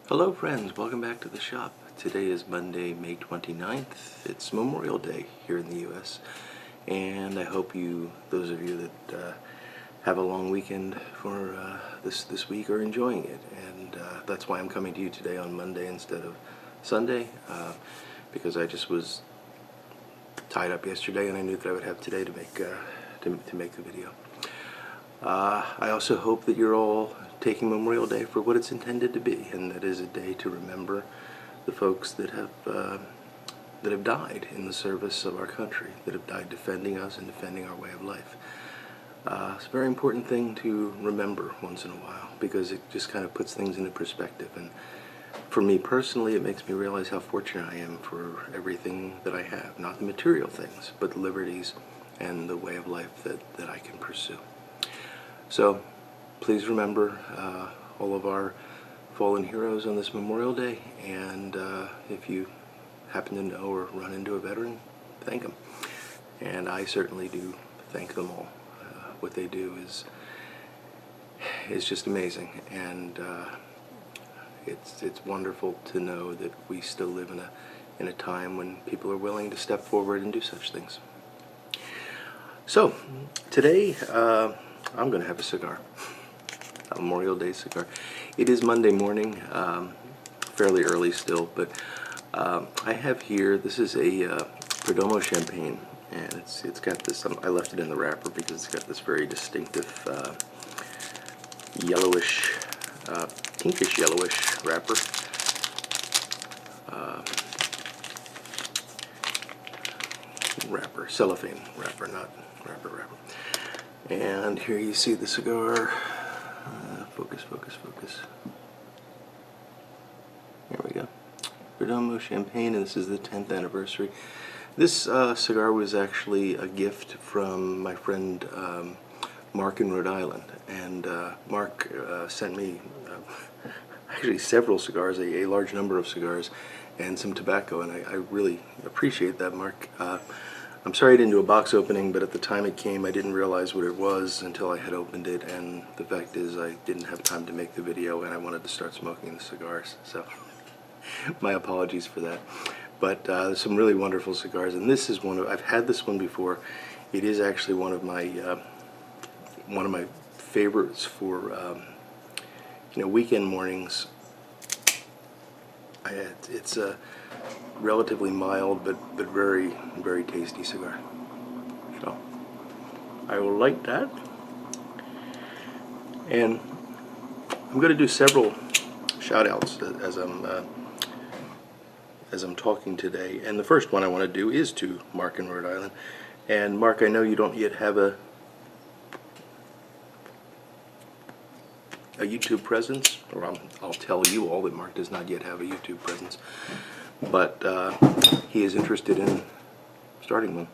Hello friends, welcome back to the shop. Today is Monday, May 29th. It's Memorial Day here in the U.S. And I hope those of you that have a long weekend for this week are enjoying it. And that's why I'm coming to you today on Monday instead of Sunday, because I just was tied up yesterday and I knew that I would have today to make the video. I also hope that you're all taking Memorial Day for what it's intended to be, and that is a day to remember the folks that have died in the service of our country, that have died defending us and defending our way of life. It's a very important thing to remember once in a while, because it just kind of puts things into perspective. And for me personally, it makes me realize how fortunate I am for everything that I have. Not the material things, but the liberties and the way of life that I can pursue. So please remember all of our fallen heroes on this Memorial Day, and if you happen to know or run into a veteran, thank them. And I certainly do thank them all. What they do is just amazing, and it's wonderful to know that we still live in a time when people are willing to step forward and do such things. So today I'm going to have a cigar. A Memorial Day cigar. It is Monday morning, fairly early still, but I have here, this is a Perdomo Champagne, and it's got this, I left it in the wrapper because it's got this very distinctive yellowish, pinkish yellowish wrapper. Cellophane wrapper, not wrapper. And here you see the cigar. Focus. There we go. Perdomo Champagne, and this is the 10th anniversary. This cigar was actually a gift from my friend Mark in Rhode Island. And Mark sent me actually several cigars, a large number of cigars, and some tobacco, and I really appreciate that, Mark. I'm sorry I didn't do a box opening, but at the time it came I didn't realize what it was until I had opened it, and the fact is I didn't have time to make the video and I wanted to start smoking the cigars, so my apologies for that. But some really wonderful cigars, and this is I've had this one before. It is actually one of my favorites for weekend mornings. It's a relatively mild but very, very tasty cigar. So I will light that, and I'm going to do several shout outs as I'm talking today, and the first one I want to do is to Mark in Rhode Island. And Mark, I know you don't yet have a YouTube presence, or I'll tell you all that Mark does not yet have a YouTube presence, but he is interested in starting one.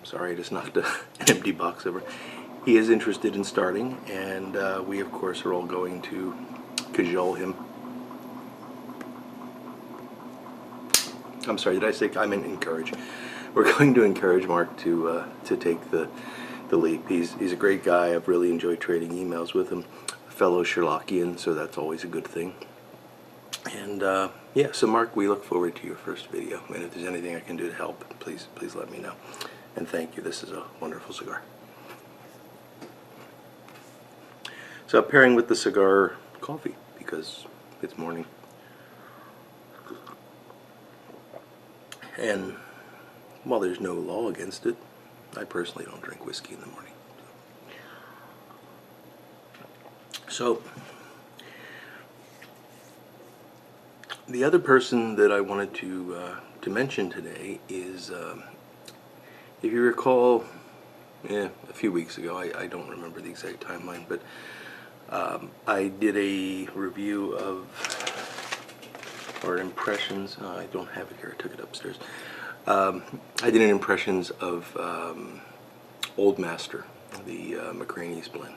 Sorry, I just knocked an empty box over. He is interested in starting, and we of course are all going to cajole him. I'm sorry, did I say, I meant encourage. We're going to encourage Mark to take the leap. He's a great guy. I've really enjoyed trading emails with him. A fellow Sherlockian, so that's always a good thing. And yeah, so Mark, we look forward to your first video, and if there's anything I can do to help, please let me know. And thank you. This is a wonderful cigar. So pairing with the cigar, coffee, because it's morning. And while there's no law against it, I personally don't drink whiskey in the morning. So the other person that I wanted to mention today is, if you recall, a few weeks ago, I don't remember the exact timeline, but I did a review of, or impressions, I don't have it here, I took it upstairs. I did an impressions of Old Master, the McCraney's blend,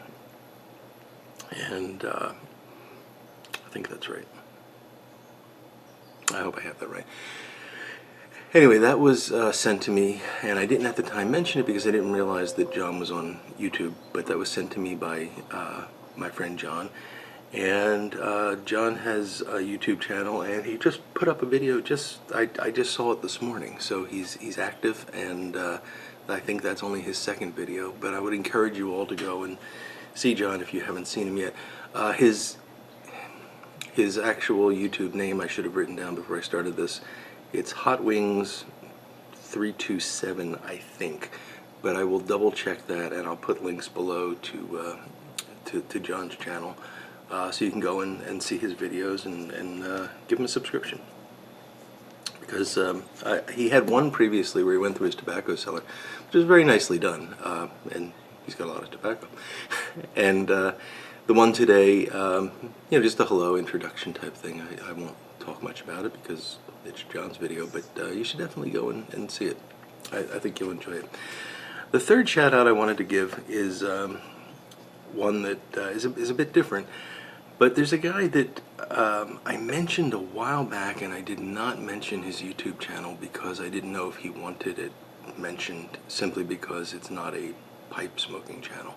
and I think that's right. I hope I have that right. Anyway, that was sent to me, and I didn't at the time mention it because I didn't realize that John was on YouTube, but that was sent to me by my friend John, And John has a YouTube channel, and he just put up a video. I just saw it this morning, so he's active, and I think that's only his second video. But I would encourage you all to go and see John if you haven't seen him yet. His actual YouTube name I should have written down before I started this. It's Hot Wings 327, I think, but I will double check that, and I'll put links below to John's channel. So you can go and see his videos and give him a subscription. Because he had one previously where he went through his tobacco cellar, which was very nicely done, and he's got a lot of tobacco. And the one today, just a hello introduction type thing. I won't talk much about it because it's John's video, but you should definitely go and see it. I think you'll enjoy it. The third shout out I wanted to give is one that is a bit different. But there's a guy that I mentioned a while back, and I did not mention his YouTube channel because I didn't know if he wanted it mentioned, simply because it's not a pipe smoking channel.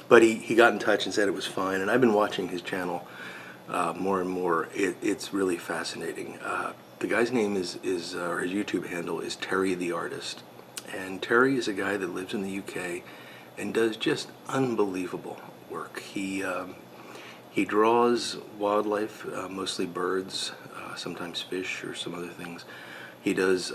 But he got in touch and said it was fine, and I've been watching his channel more and more. It's really fascinating. The guy's name or his YouTube handle is Terry the Artist. And Terry is a guy that lives in the UK and does just unbelievable work. He draws wildlife, mostly birds, sometimes fish or some other things. He does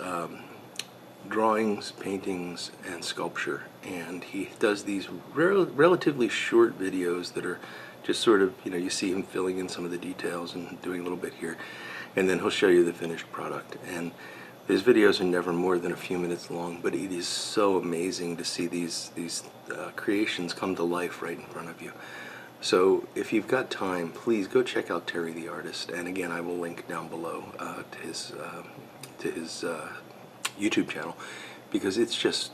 drawings, paintings, and sculpture, and he does these relatively short videos that are just sort of, you see him filling in some of the details and doing a little bit here, and then he'll show you the finished product. And his videos are never more than a few minutes long, but it is so amazing to see these creations come to life right in front of you. So if you've got time, please go check out Terry the Artist. And again, I will link down below to his YouTube channel, because it's just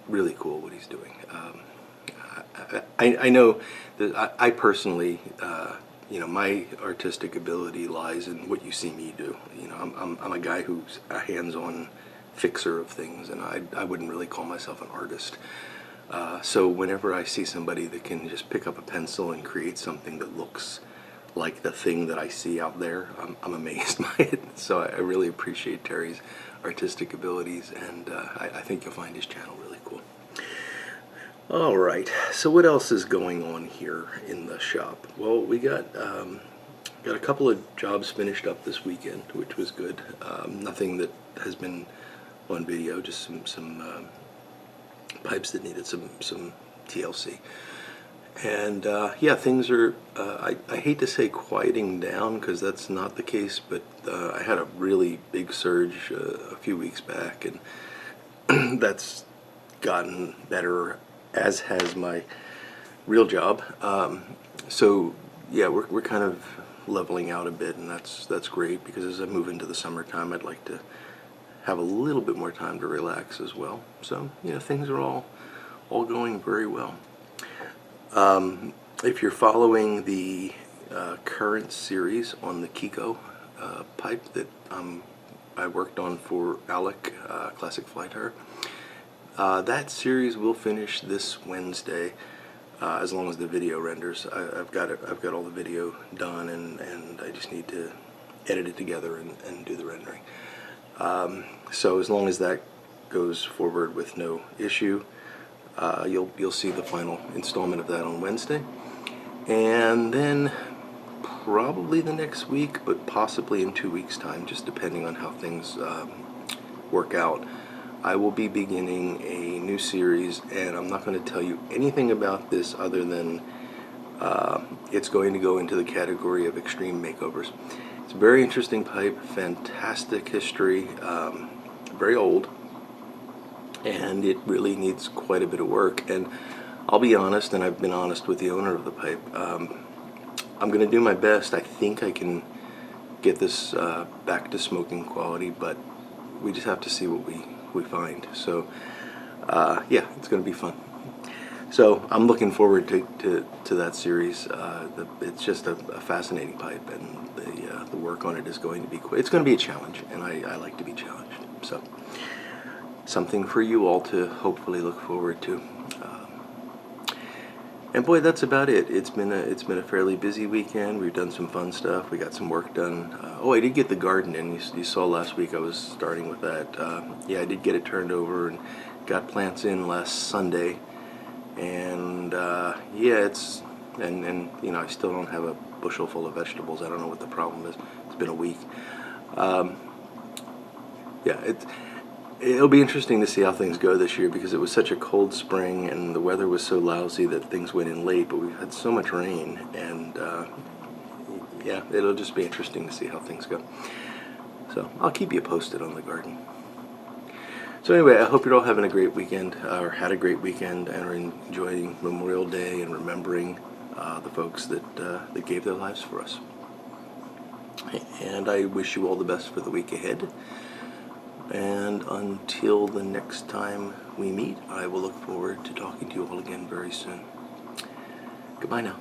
really cool what he's doing. I know that I personally, my artistic ability lies in what you see me do. I'm a guy who's a hands-on fixer of things, and I wouldn't really call myself an artist. So whenever I see somebody that can just pick up a pencil and create something that looks like the thing that I see out there, I'm amazed by it. So I really appreciate Terry's artistic abilities, and I think you'll find his channel really cool. All right, so what else is going on here in the shop? Well, we got a couple of jobs finished up this weekend, which was good. Nothing that has been on video, just some pipes that needed some TLC. And yeah, things are, I hate to say quieting down, because that's not the case, but I had a really big surge a few weeks back, and that's gotten better, as has my real job. So yeah, we're kind of leveling out a bit, and that's great, because as I move into the summertime, I'd like to have a little bit more time to relax as well. So things are all going very well. If you're following the current series on the Kiko pipe that I worked on for Alec Classic Fly Tire, that series will finish this Wednesday, as long as the video renders. I've got all the video done, and I just need to edit it together and do the rendering. So as long as that goes forward with no issue, you'll see the final installment of that on Wednesday. And then probably the next week, but possibly in 2 weeks' time, just depending on how things work out, I will be beginning a new series, and I'm not going to tell you anything about this other than it's going to go into the category of extreme makeovers. It's a very interesting pipe, fantastic history, very old, and it really needs quite a bit of work. And I'll be honest, and I've been honest with the owner of the pipe, I'm going to do my best. I think I can get this back to smoking quality, but we just have to see what we find. So yeah, it's going to be fun. So I'm looking forward to that series. It's just a fascinating pipe, and the work on it is going to be it's going to be a challenge, and I like to be challenged. So something for you all to hopefully look forward to. And boy, that's about it. It's been a fairly busy weekend. We've done some fun stuff. We got some work done. Oh, I did get the garden in. You saw last week I was starting with that. Yeah, I did get it turned over and got plants in last Sunday. And yeah, and you know, I still don't have a bushel full of vegetables. I don't know what the problem is. It's been a week. Yeah, it'll be interesting to see how things go this year because it was such a cold spring and the weather was so lousy that things went in late. But we've had so much rain, and yeah, it'll just be interesting to see how things go. So I'll keep you posted on the garden. So anyway, I hope you're all having a great weekend, or had a great weekend, and are enjoying Memorial Day and remembering the folks that gave their lives for us. And I wish you all the best for the week ahead. And until the next time we meet, I will look forward to talking to you all again very soon. Goodbye now.